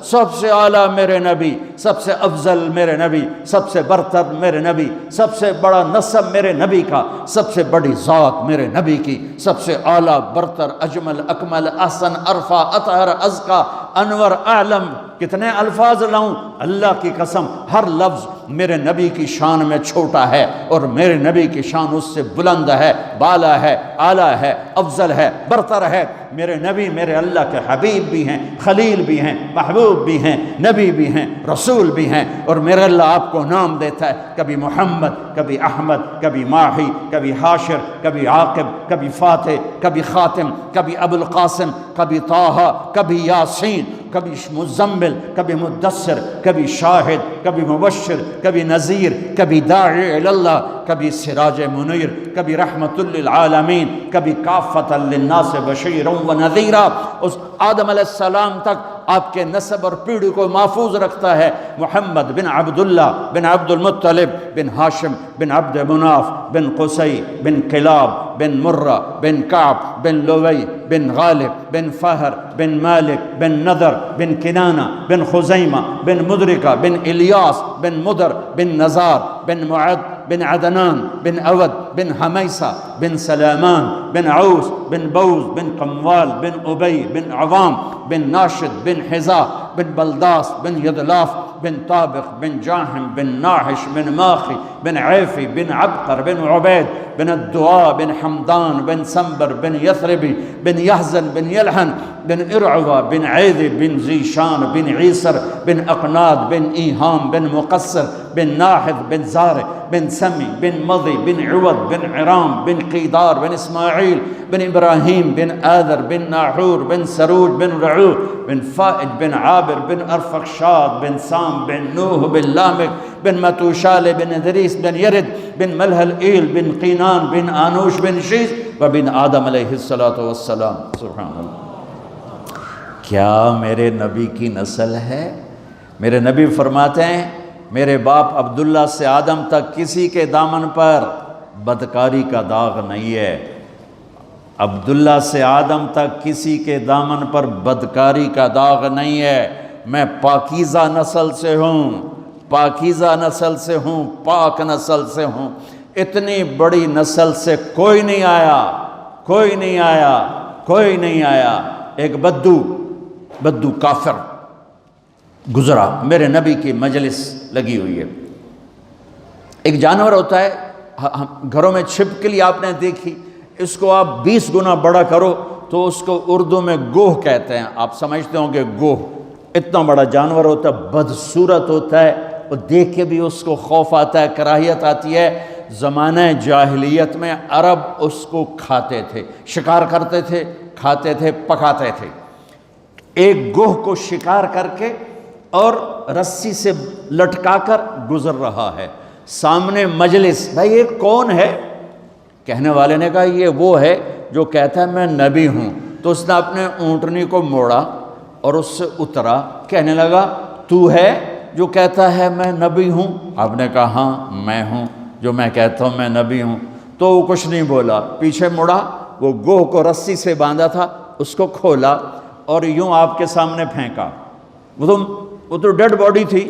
سب سے اعلیٰ میرے نبی، سب سے افضل میرے نبی، سب سے برتر میرے نبی، سب سے بڑا نسب میرے نبی کا، سب سے بڑی ذات میرے نبی کی، سب سے اعلیٰ برتر اجمل اکمل احسن ارفع اطہر ازکا انور اعلم۔ کتنے الفاظ لاؤں؟ اللہ کی قسم ہر لفظ میرے نبی کی شان میں چھوٹا ہے اور میرے نبی کی شان اس سے بلند ہے، بالا ہے، اعلیٰ ہے، افضل ہے، برتر ہے۔ میرے نبی میرے اللہ کے حبیب بھی ہیں، خلیل بھی ہیں، محبوب بھی ہیں، نبی بھی ہیں، رسول بھی ہیں، اور میرا اللہ آپ کو نام دیتا ہے، کبھی محمد، کبھی احمد، کبھی ماہی، کبھی حاشر، کبھی عاقب، کبھی فاتح، کبھی خاتم، کبھی ابو القاسم، کبھی طٰہٰ، کبھی یاسین، کبھی مزمل، کبھی مدثر، کبھی شاہد، کبھی مبشر، کبھی نذیر، کبھی داعی الی اللہ، کبھی سراج منیر، کبھی رحمت للعالمین، کبھی کافۃ للناس بشیرا و نذیرا۔ اس آدم علیہ السلام تک آپ کے نسب اور پیڑھی کو محفوظ رکھتا ہے۔ محمد بن عبداللہ بن عبد المطلب بن ہاشم بن عبد مناف بن قصی بن کلاب بن مرہ بن کعب بن لوی بن غالب بن فہر بن مالک بن نضر بن کنانہ بن خزیمہ بن مدرکہ بن الیاس بن مدر بن نزار بن معد بن عدنان بن اود بن حمیسہ بن سلامان بن عوس بن بوز بن قموال بن ابی بن عوام بن ناشد بن حذا بن بلداس بن یدلاف بن طابق بن جاہم بن ناحش بن ماخی بن عیفی بن عبقر بن عبید بن الدعاء بن حمدان بن سنبر بن یثربی بن یحزن بن یلحن بن ارعوہ بن عیذ بن ذیشان بن عیسر بن اقناد بن ایہام بن مقصر بن ناحد بن زارع بن سمی بن مضی بن عوض بن عرام بن قیدار بن اسماعیل بن ابراہیم بن آذر بن ناحور بن سروج بن رعو بن فائد بن عابر بن ارفخشاد بن سام بن نوح بن لامک بن متوشال بن ادریس بن یرد بن ملہل ایل بن قینان بن آنوش بن شیز وبن آدم علیہ السلام۔ سبحان اللہ۔ کیا میرے نبی کی نسل ہے؟ میرے نبی فرماتے ہیں میرے باپ عبداللہ سے آدم تک کسی کے دامن پر بدکاری کا داغ نہیں ہے۔ عبداللہ سے آدم تک کسی کے دامن پر بدکاری کا داغ نہیں ہے۔ میں پاکیزہ نسل سے ہوں، پاکیزہ نسل سے ہوں، پاک نسل سے ہوں۔ اتنی بڑی نسل سے کوئی نہیں آیا، کوئی نہیں آیا، کوئی نہیں آیا۔ ایک بدو کافر گزرا، میرے نبی کی مجلس لگی ہوئی ہے۔ ایک جانور ہوتا ہے گھروں میں چھپکلی آپ نے دیکھی، اس کو آپ 20 گنا بڑا کرو تو اس کو اردو میں گوہ کہتے ہیں، آپ سمجھتے ہوں گے گوہ۔ اتنا بڑا جانور ہوتا ہے، بدصورت ہوتا ہے، اور دیکھ کے بھی اس کو خوف آتا ہے، کراہیت آتی ہے۔ زمانہ جاہلیت میں عرب اس کو کھاتے تھے، شکار کرتے تھے، کھاتے تھے، پکاتے تھے۔ ایک گوہ کو شکار کر کے اور رسی سے لٹکا کر گزر رہا ہے، سامنے مجلس، بھائی یہ کون ہے؟ کہنے والے نے کہا یہ وہ ہے جو کہتا ہے میں نبی ہوں۔ تو اس نے اپنے اونٹنی کو موڑا اور اس سے اترا، کہنے لگا تو ہے جو کہتا ہے میں نبی ہوں؟ آپ نے کہا ہاں میں ہوں جو میں کہتا ہوں میں نبی ہوں۔ تو وہ کچھ نہیں بولا، پیچھے مڑا، وہ گوہ کو رسی سے باندھا تھا اس کو کھولا اور یوں آپ کے سامنے پھینکا۔ وہ تو ڈیڈ باڈی تھی،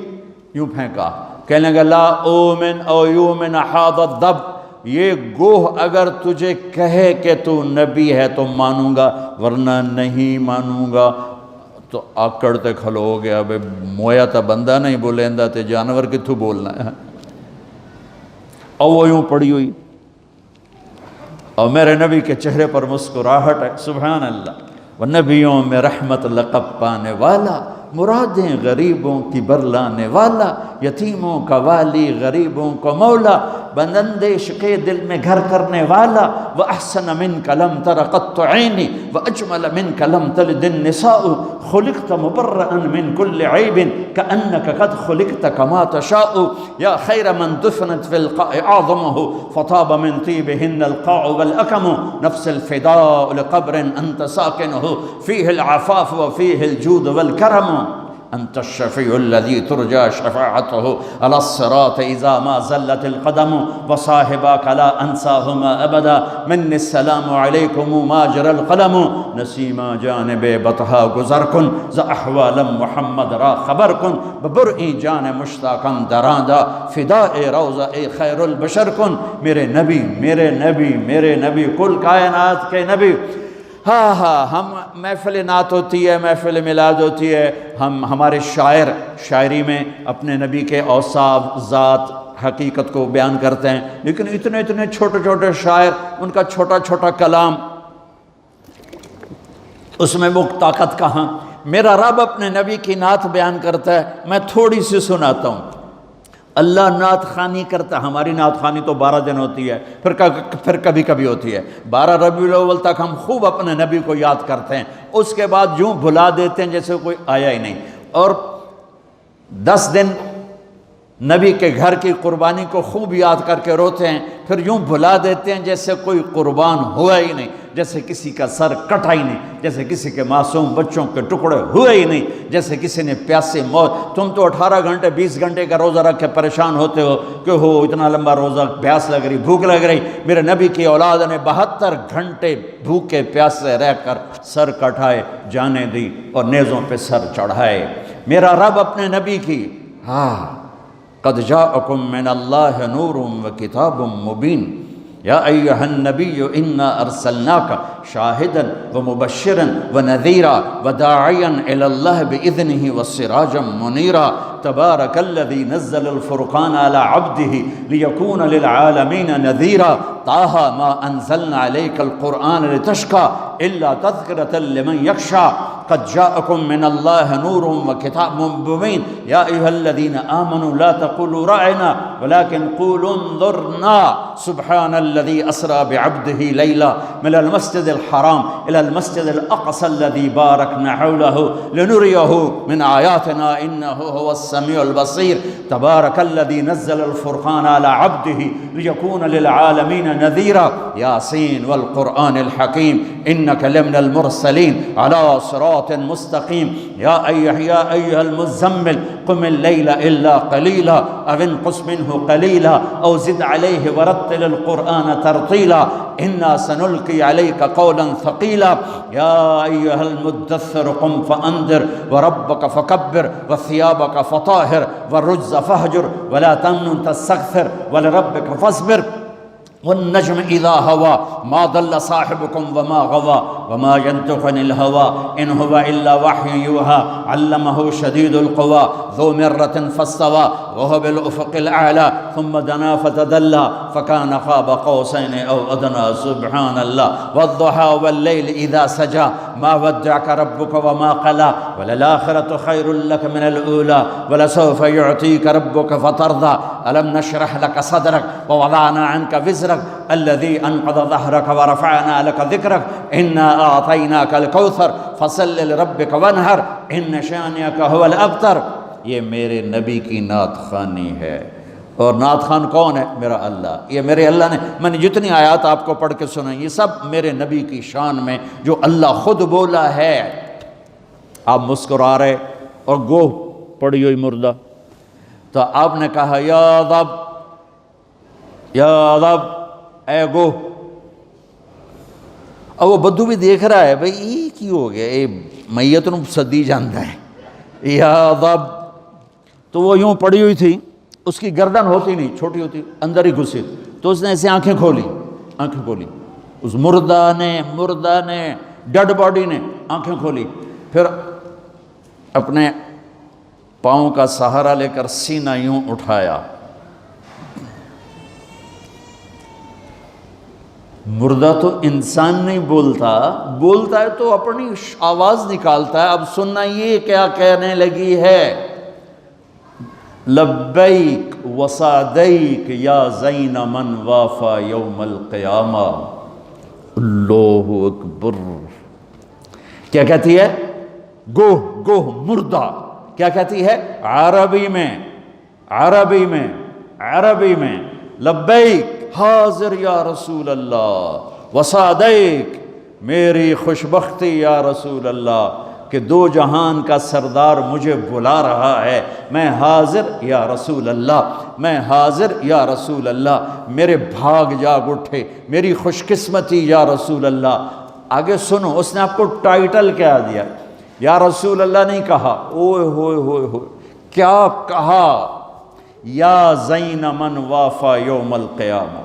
یوں پھینکا، کہنے لگا لا اومن او یومن حاض الدب، یہ گوہ اگر تجھے کہے کہ تو نبی ہے تو مانوں گا ورنہ نہیں مانوں گا۔ تو آکڑ تے کھلو ہو گیا، بے مویا تا بندہ نہیں بولیندا تے جانور کتھوں بولنا ہے۔ اور وہ یوں پڑی ہوئی، اور میرے نبی کے چہرے پر مسکراہٹ ہے، سبحان اللہ۔ وہ نبیوں میں رحمت لقب پانے والا، مرادیں غریبوں کی برلانے والا، یتیموں کا والی غریبوں کو مولا، بندندیش کے دل میں گھر کرنے والا، وَأَحْسَنَ مِنْكَ لَمْ تَرَ قَطُّ عَيْنِي وَأَجْمَلَ مِنْكَ لَمْ تَلِدِ النِّسَاءُ خُلِقْتَ مُبَرَّأً مِنْ كُلِّ عَيْبٍ كَأَنَّكَ قَدْ خُلِقْتَ كَمَا تَشَاءُ يَا خَيْرَ مَنْ دُفِنَتْ فِي الْقَاعِ أَعْظَمُهُ فَطَابَ مِنْ طِيبِهِنَّ الْقَاعُ وَالْأَكَمُ نَفْسِ الْفِدَاءُ لِقَبْرٍ أَنْتَ سَاكِنُهُ فِيهِ الْعَفَافُ وَفِيهِ الْجُودُ وَالْكَرَمُ انت الشفیع الذی ترجى شفاعته علی الصراط اذا ما زلت القدم وصاحباک لا انساہما ابدا منی السلام علیکم ما جرى القلم نسیما جانب بطحا گزر کن ز احوال محمد را خبر کن ببرئی جان مشتاقم دراندا فداء روضہ خیر البشر کن میرے نبی میرے نبی میرے نبی کل کائنات کے نبی۔ ہاں ہم محفل نعت ہوتی ہے، محفل میلاد ہوتی ہے، ہمارے شاعر شاعری میں اپنے نبی کے اوصاف ذات حقیقت کو بیان کرتے ہیں، لیکن اتنے اتنے چھوٹے چھوٹے شاعر، ان کا چھوٹا چھوٹا کلام، اس میں وہ طاقت کہاں۔ میرا رب اپنے نبی کی نعت بیان کرتا ہے، میں تھوڑی سی سناتا ہوں۔ اللہ نعت خوانی کرتا ہے، ہماری نعت خوانی تو 12 دن ہوتی ہے، پھر کبھی کبھی ہوتی ہے۔ 12 ربیع الاول تک ہم خوب اپنے نبی کو یاد کرتے ہیں، اس کے بعد یوں بھلا دیتے ہیں جیسے کوئی آیا ہی نہیں، اور 10 دن نبی کے گھر کی قربانی کو خوب یاد کر کے روتے ہیں، پھر یوں بھلا دیتے ہیں جیسے کوئی قربان ہوا ہی نہیں، جیسے کسی کا سر کٹا ہی نہیں، جیسے کسی کے معصوم بچوں کے ٹکڑے ہوئے ہی نہیں، جیسے کسی نے پیاسے موت۔ تم تو 18 گھنٹے 20 گھنٹے کا روزہ رکھ کے پریشان ہوتے ہو کہ ہو اتنا لمبا روزہ، پیاس لگ رہی، بھوک لگ رہی۔ میرے نبی کی اولاد نے 72 گھنٹے بھوکے پیاسے رہ کر سر کٹائے، جانے دی اور نیزوں پہ سر چڑھائے۔ میرا رب اپنے نبی کی قد جاءکم من اللہ نور وکتاب مبین یا ایہا النبی انا ارسلناک شاہدا ومبشرا ونذیرا وداعیا الی اللہ باذنہ وسراجا منیرا تبارک الذی نزل الفرقان علی عبدہ لیکون للعالمین نذیرا طه ما انزلنا عليك القرآن لتشقى الا تذکرة لمن یخشى قد جاءكم من الله نور وكتاب مبين يا أيها الذين آمنوا لا تقولوا رأينا ولكن قولوا انظرنا سبحان الذي أسرى بعبده ليلا من المسجد الحرام إلى المسجد الأقصى الذي باركنا حوله لنريه من آياتنا إنه هو السميع البصير تبارك الذي نزل الفرقان على عبده ليكون للعالمين نذيرا ياسين والقرآن الحكيم إنك لمن المرسلين على صراط مستقيم يا أيها المزمل قم الليل إلا قليلا أو انقص منه قليلا أو زد عليه ورتل القرآن ترتيلا إنا سنلقي عليك قولا ثقيلا يا أيها المدثر قم فأنذر وربك فكبر وثيابك فطاهر والرجز فاهجر ولا تمنن تستكثر ولربك فاصبر والنجم إذا هوى ما ضل صاحبكم وما غوى وما ينطق عن الهوى إن هو إلا وحي يوحى علمه شديد القوى ذو مرة فاستوى وهو بالأفق الأعلى ثم دنا فتدلى فكان قاب قوسين أو أدنى سبحان الله والضحى والليل إذا سجى ما ودعك ربك وما قلى وللآخرة خير لك من الأولى ولسوف يعطيك ربك فترضى ألم نشرح لك صدرك ووضعنا عنك وزرك الذي أنقض ظهرك ورفعنا لك ذكرك إنا أعطيناك الكوثر فصل لربك وانحر إن شانئك هو الأبتر۔ یہ میرے نبی کی نعت خوانی ہے، اور نعت خوان کون ہے؟ میرا اللہ۔ یہ میرے اللہ نے، میں نے جتنی آیات آپ کو پڑھ کے سنائی یہ سب میرے نبی کی شان میں جو اللہ خود بولا ہے۔ آپ مسکرا رہے اور گوہ پڑی ہوئی مردہ، تو آپ نے کہا یا رب یا رب اے گوہ، اور وہ بدو بھی دیکھ رہا ہے بھئی یہ کی ہو گیا، یہ میت نو سدی جانتا ہے یا رب۔ تو وہ یوں پڑی ہوئی تھی، اس کی گردن ہوتی نہیں، چھوٹی ہوتی، اندر ہی گھسی، تو اس نے ایسے آنکھیں کھولی، اس مردہ نے ڈیڈ باڈی نے آنکھیں کھولی، پھر اپنے پاؤں کا سہارا لے کر سینہ یوں اٹھایا۔ مردہ تو انسان نہیں بولتا ہے تو اپنی آواز نکالتا ہے۔ اب سننا یہ کیا کہنے لگی ہے، لبیک وصادیک یا زین من وافا یوم القیامہ۔ اللہ اکبر۔ کیا کہتی ہے؟ گوہ مردہ کیا کہتی ہے؟ عربی میں لبیک حاضر یا رسول اللہ، وصادیک میری خوشبختی یا رسول اللہ، کہ دو جہان کا سردار مجھے بلا رہا ہے، میں حاضر یا رسول اللہ، میں حاضر یا رسول اللہ، میرے بھاگ جاگ اٹھے، میری خوش قسمتی یا رسول اللہ۔ آگے سنو، اس نے آپ کو ٹائٹل کیا دیا؟ یا رسول اللہ نہیں کہا، اوئے ہوئے ہوئے ہوئے، کیا کہا؟ یا زین من وافا یوم القیامہ۔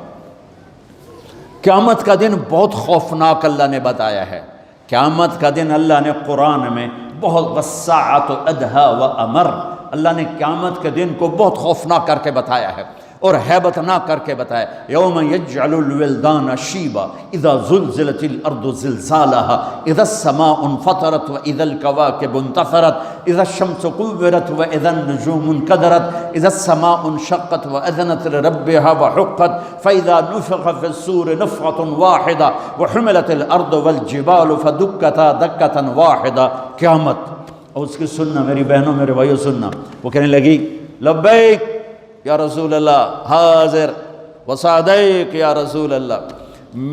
قیامت کا دن بہت خوفناک اللہ نے بتایا ہے۔ قیامت کا دن اللہ نے قرآن میں بہت والساعۃ ادہا وامر، اللہ نے قیامت کے دن کو بہت خوفناک کر کے بتایا ہے اور ہیبت ناک کر کے بتایا۔ یوم یجعل الولدان شیبا اذا زلزلت الارض زلزالها اذا السماء انفطرت واذا الكواكب انتثرت اذا الشمس كورت واذا النجوم انكدرت اذا السماء انشقت واذنت لربها وحقت فاذا نفخ في الصور نفخة واحدة وحملت الارض والجبال فدكتا دكة واحدة۔ قیامت، اور اس کی سننا میری بہنوں میرے بھائیوں، سننا، وہ کہنے لگی لبیک یا رسول اللہ، حاضر وصادق یا رسول اللہ،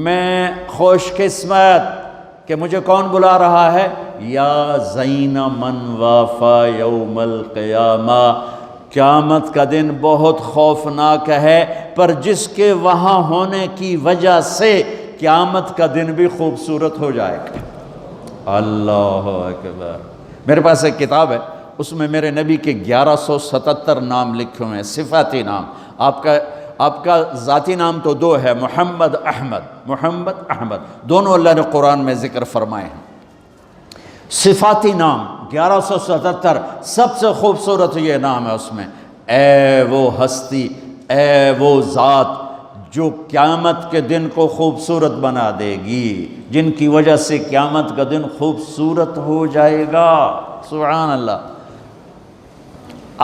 میں خوش قسمت کہ مجھے کون بلا رہا ہے؟ یا زین من وافا یوم القیامہ۔ قیامت کا دن بہت خوفناک ہے، پر جس کے وہاں ہونے کی وجہ سے قیامت کا دن بھی خوبصورت ہو جائے گا۔ اللہ اکبر۔ میرے پاس ایک کتاب ہے، اس میں میرے نبی کے 1177 نام لکھے ہوئے ہیں، صفاتی نام۔ آپ کا ذاتی نام تو دو ہے، محمد احمد، دونوں اللہ نے قرآن میں ذکر فرمائے ہیں۔ صفاتی نام 1177، سب سے خوبصورت یہ نام ہے اس میں۔ اے وہ ہستی، اے وہ ذات جو قیامت کے دن کو خوبصورت بنا دے گی، جن کی وجہ سے قیامت کا دن خوبصورت ہو جائے گا۔ سبحان اللہ۔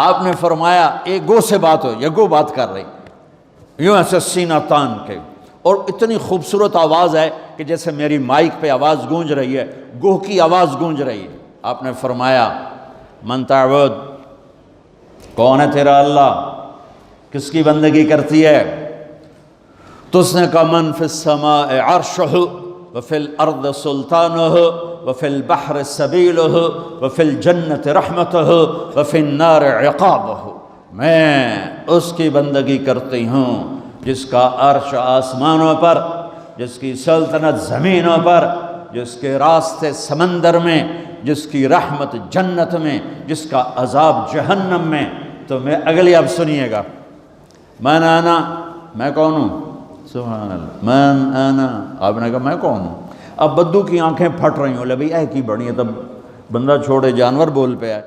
آپ نے فرمایا ایک گو سے بات ہو، یہ گو بات کر رہی، یوں ایسے سینہ تان کے، اور اتنی خوبصورت آواز ہے کہ جیسے میری مائک پہ آواز گونج رہی ہے، گو کی آواز گونج رہی ہے۔ آپ نے فرمایا من تعبد، کون ہے تیرا اللہ، کس کی بندگی کرتی ہے؟ تو اس نے کہا من فی السماء عرشہ وفی الارض سلطانہ وفی البحر سبیلہ وفی الجنت رحمتہ وفی النار عقابہ، میں اس کی بندگی کرتی ہوں جس کا عرش آسمانوں پر، جس کی سلطنت زمینوں پر، جس کے راستے سمندر میں، جس کی رحمت جنت میں، جس کا عذاب جہنم میں۔ تو میں اگلی اب سنیے گا، من انا، میں کون ہوں؟ سبحان اللہ، من انا، آپ نے کہا میں کون ہوں؟ اب بدو کی آنکھیں پھٹ رہی ہوں، لے بھئی اے کی بڑی ہے، تب بندہ چھوڑے جانور بول پہ آئے۔